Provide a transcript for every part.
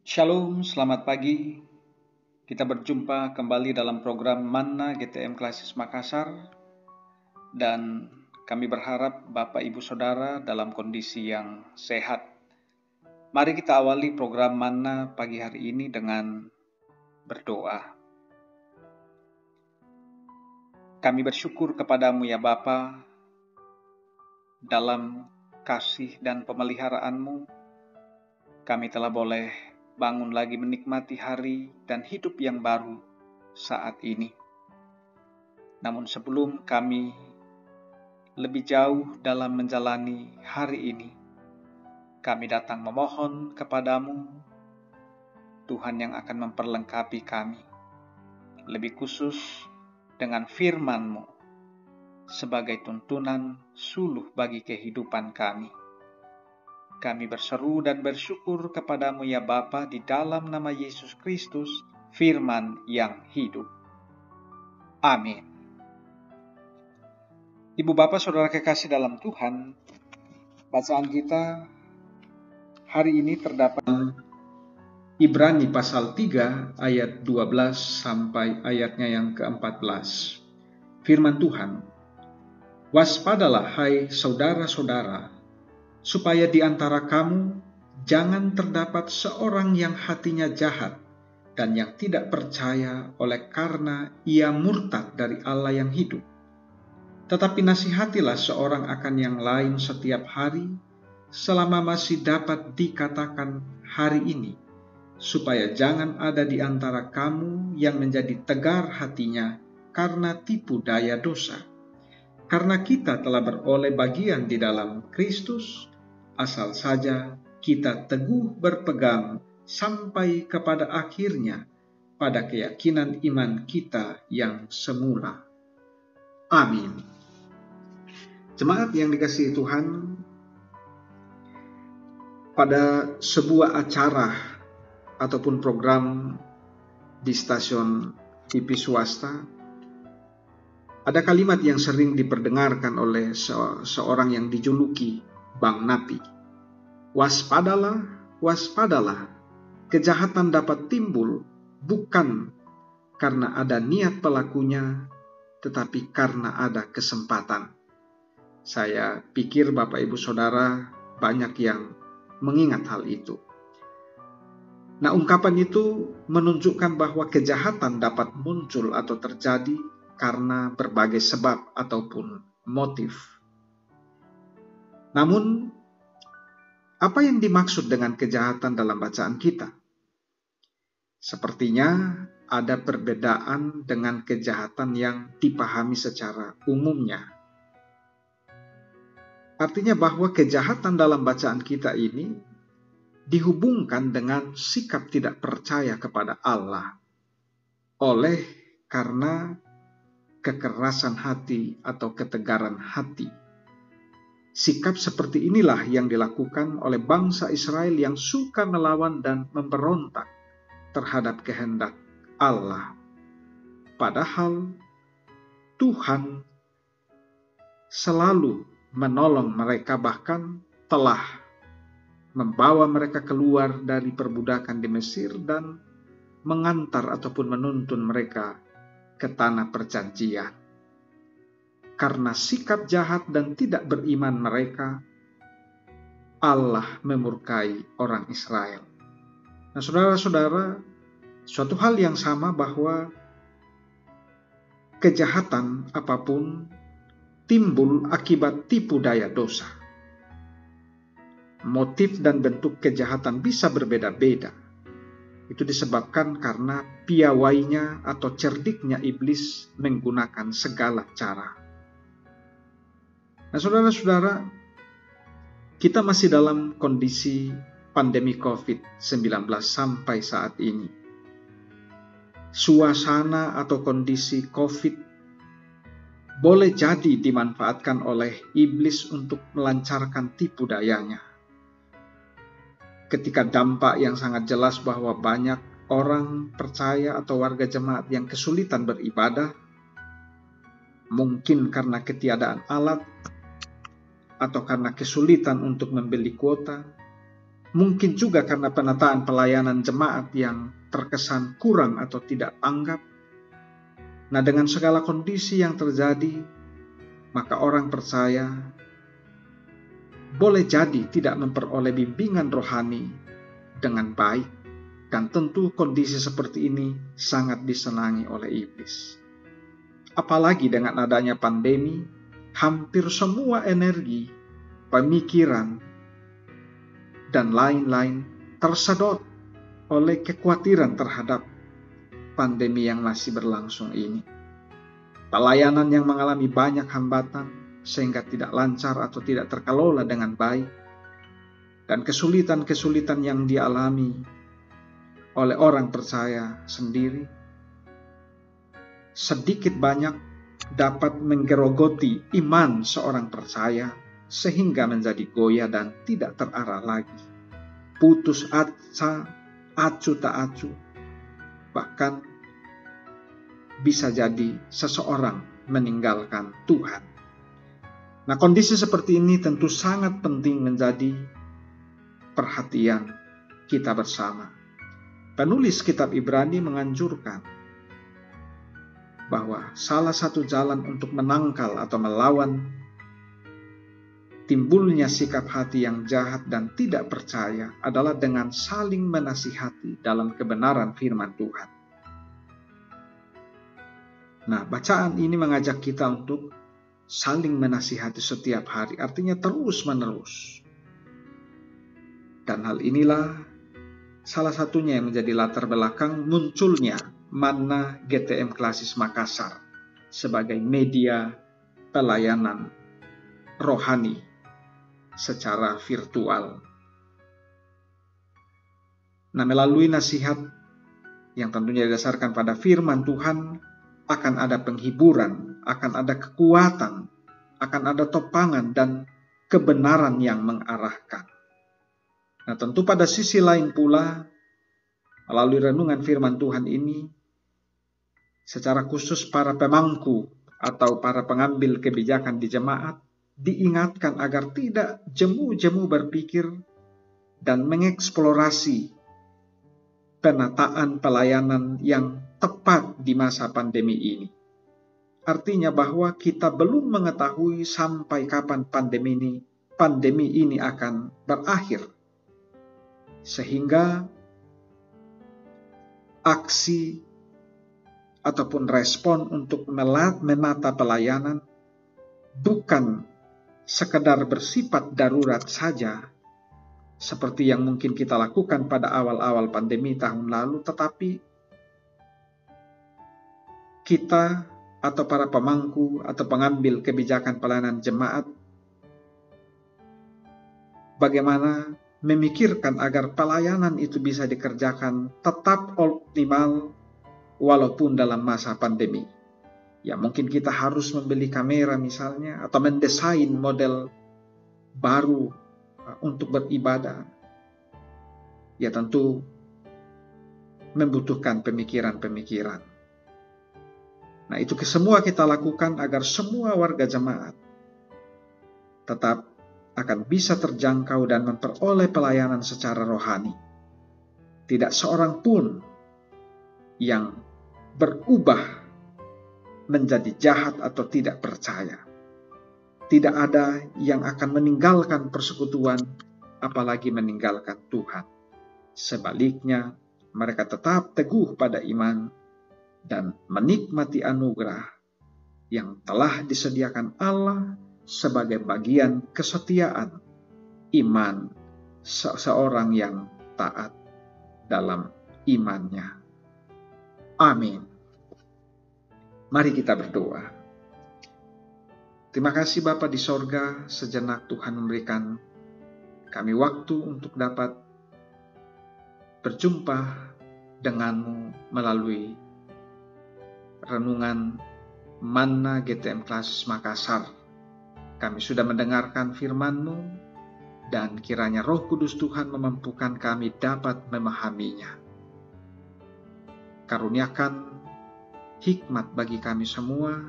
Shalom, selamat pagi. Kita berjumpa kembali dalam program Manna GTM Klasis Makassar. Dan kami berharap Bapak Ibu Saudara dalam kondisi yang sehat. Mari kita awali program Manna pagi hari ini dengan berdoa. Kami bersyukur kepadamu ya Bapa, dalam kasih dan pemeliharaanmu, kami telah boleh bangun lagi menikmati hari dan hidup yang baru saat ini. Namun sebelum kami lebih jauh dalam menjalani hari ini, kami datang memohon kepadamu, Tuhan yang akan memperlengkapi kami, lebih khusus dengan firman-Mu sebagai tuntunan suluh bagi kehidupan kami. Kami berseru dan bersyukur kepadamu ya Bapa di dalam nama Yesus Kristus, firman yang hidup. Amin. Ibu Bapak Saudara kekasih dalam Tuhan, bacaan kita hari ini terdapat Ibrani pasal 3 ayat 12 sampai ayatnya yang ke-14. Firman Tuhan, "Waspadalah hai saudara-saudara, supaya di antara kamu jangan terdapat seorang yang hatinya jahat dan yang tidak percaya oleh karena ia murtad dari Allah yang hidup. Tetapi nasihatilah seorang akan yang lain setiap hari, selama masih dapat dikatakan hari ini, supaya jangan ada di antara kamu yang menjadi tegar hatinya karena tipu daya dosa. Karena kita telah beroleh bagian di dalam Kristus, asal saja kita teguh berpegang sampai kepada akhirnya pada keyakinan iman kita yang semula." Amin. Jemaat yang dikasihi Tuhan, pada sebuah acara ataupun program di stasiun TV swasta, ada kalimat yang sering diperdengarkan oleh seorang yang dijuluki Bang Napi. Waspadalah, waspadalah, kejahatan dapat timbul bukan karena ada niat pelakunya, tetapi karena ada kesempatan. Saya pikir Bapak Ibu Saudara banyak yang mengingat hal itu. Nah, ungkapan itu menunjukkan bahwa kejahatan dapat muncul atau terjadi karena berbagai sebab ataupun motif. Namun, apa yang dimaksud dengan kejahatan dalam bacaan kita? Sepertinya ada perbedaan dengan kejahatan yang dipahami secara umumnya. Artinya bahwa kejahatan dalam bacaan kita ini dihubungkan dengan sikap tidak percaya kepada Allah oleh karena kekerasan hati atau ketegaran hati. Sikap seperti inilah yang dilakukan oleh bangsa Israel yang suka melawan dan memberontak terhadap kehendak Allah. Padahal Tuhan selalu menolong mereka, bahkan telah membawa mereka keluar dari perbudakan di Mesir dan mengantar ataupun menuntun mereka ke tanah perjanjian. Karena sikap jahat dan tidak beriman mereka, Allah memurkai orang Israel. Nah, saudara-saudara, suatu hal yang sama bahwa kejahatan apapun timbul akibat tipu daya dosa. Motif dan bentuk kejahatan bisa berbeda-beda. Itu disebabkan karena piawainya atau cerdiknya iblis menggunakan segala cara. Nah, saudara-saudara, kita masih dalam kondisi pandemi COVID-19 sampai saat ini. Suasana atau kondisi COVID boleh jadi dimanfaatkan oleh iblis untuk melancarkan tipu dayanya. Ketika dampak yang sangat jelas bahwa banyak orang percaya atau warga jemaat yang kesulitan beribadah, mungkin karena ketiadaan alat, atau karena kesulitan untuk membeli kuota, Mungkin juga karena penataan pelayanan jemaat yang terkesan kurang atau tidak tanggap. Nah, dengan segala kondisi yang terjadi, maka orang percaya boleh jadi tidak memperoleh bimbingan rohani dengan baik, dan tentu kondisi seperti ini sangat disenangi oleh iblis. Apalagi dengan adanya pandemi, hampir semua energi, pemikiran, dan lain-lain tersedot oleh kekhawatiran terhadap pandemi yang masih berlangsung ini. Pelayanan yang mengalami banyak hambatan sehingga tidak lancar atau tidak terkelola dengan baik, dan kesulitan-kesulitan yang dialami oleh orang percaya sendiri sedikit banyak dapat menggerogoti iman seorang percaya sehingga menjadi goyah dan tidak terarah lagi, putus asa, acuh tak acuh, bahkan bisa jadi seseorang meninggalkan Tuhan. Nah, kondisi seperti ini tentu sangat penting menjadi perhatian kita bersama. Penulis kitab Ibrani menganjurkan bahwa salah satu jalan untuk menangkal atau melawan timbulnya sikap hati yang jahat dan tidak percaya adalah dengan saling menasihati dalam kebenaran firman Tuhan. Nah, bacaan ini mengajak kita untuk saling menasihati setiap hari, artinya terus-menerus. Dan hal inilah salah satunya yang menjadi latar belakang munculnya Manna GTM Klasis Makassar sebagai media pelayanan rohani secara virtual. Nah, melalui nasihat yang tentunya didasarkan pada firman Tuhan, akan ada penghiburan, akan ada kekuatan, akan ada topangan dan kebenaran yang mengarahkan. Nah, tentu pada sisi lain pula, melalui renungan firman Tuhan ini, secara khusus para pemangku atau para pengambil kebijakan di jemaat diingatkan agar tidak jemu-jemu berpikir dan mengeksplorasi penataan pelayanan yang tepat di masa pandemi ini. Artinya bahwa kita belum mengetahui sampai kapan pandemi ini akan berakhir. Sehingga aksi ataupun respon untuk menata pelayanan bukan sekedar bersifat darurat saja, seperti yang mungkin kita lakukan pada awal-awal pandemi tahun lalu, tetapi kita atau para pemangku atau pengambil kebijakan pelayanan jemaat bagaimana memikirkan agar pelayanan itu bisa dikerjakan tetap optimal walaupun dalam masa pandemi. Ya, mungkin kita harus membeli kamera misalnya, atau mendesain model baru untuk beribadah. Ya, tentu membutuhkan pemikiran-pemikiran. Nah, itu semua kita lakukan agar semua warga jemaat tetap akan bisa terjangkau dan memperoleh pelayanan secara rohani. Tidak seorang pun yang berubah menjadi jahat atau tidak percaya. Tidak ada yang akan meninggalkan persekutuan, apalagi meninggalkan Tuhan. Sebaliknya, mereka tetap teguh pada iman dan menikmati anugerah yang telah disediakan Allah sebagai bagian kesetiaan iman seseorang yang taat dalam imannya. Amin. Mari kita berdoa. Terima kasih Bapa di sorga, sejenak Tuhan memberikan kami waktu untuk dapat berjumpa denganmu melalui renungan Manna GTM Klasis Makassar. Kami sudah mendengarkan firman-Mu, dan kiranya Roh Kudus Tuhan memampukan kami dapat memahaminya. Karuniakan hikmat bagi kami semua,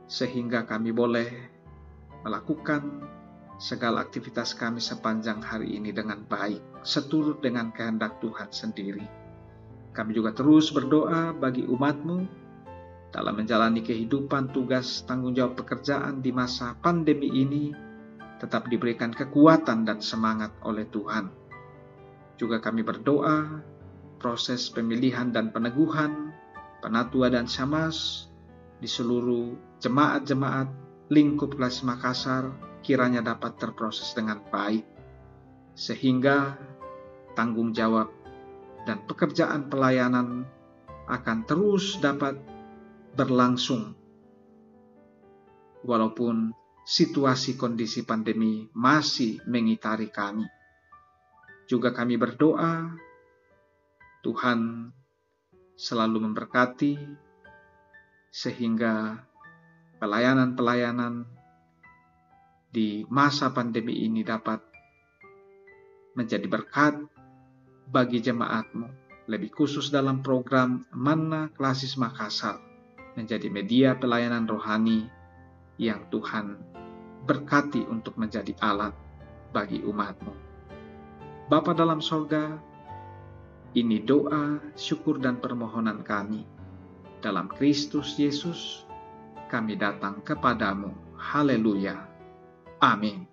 sehingga kami boleh melakukan segala aktivitas kami sepanjang hari ini dengan baik, seturut dengan kehendak Tuhan sendiri. Kami juga terus berdoa bagi umat-Mu dalam menjalani kehidupan, tugas, tanggung jawab pekerjaan di masa pandemi ini, tetap diberikan kekuatan dan semangat oleh Tuhan. Juga kami berdoa, proses pemilihan dan peneguhan, penatua dan syamas, di seluruh jemaat-jemaat lingkup Kelas Makassar, kiranya dapat terproses dengan baik, sehingga tanggung jawab dan pekerjaan pelayanan akan terus dapat berlangsung, walaupun situasi kondisi pandemi masih mengitari kami. Juga kami berdoa, Tuhan selalu memberkati, sehingga pelayanan-pelayanan di masa pandemi ini dapat menjadi berkat bagi jemaat-Mu, lebih khusus dalam program Manna Klasis Makassar, menjadi media pelayanan rohani yang Tuhan berkati untuk menjadi alat bagi umat-Mu. Bapa dalam sorga, ini doa, syukur dan permohonan kami. Dalam Kristus Yesus, kami datang kepadamu. Haleluya. Amin.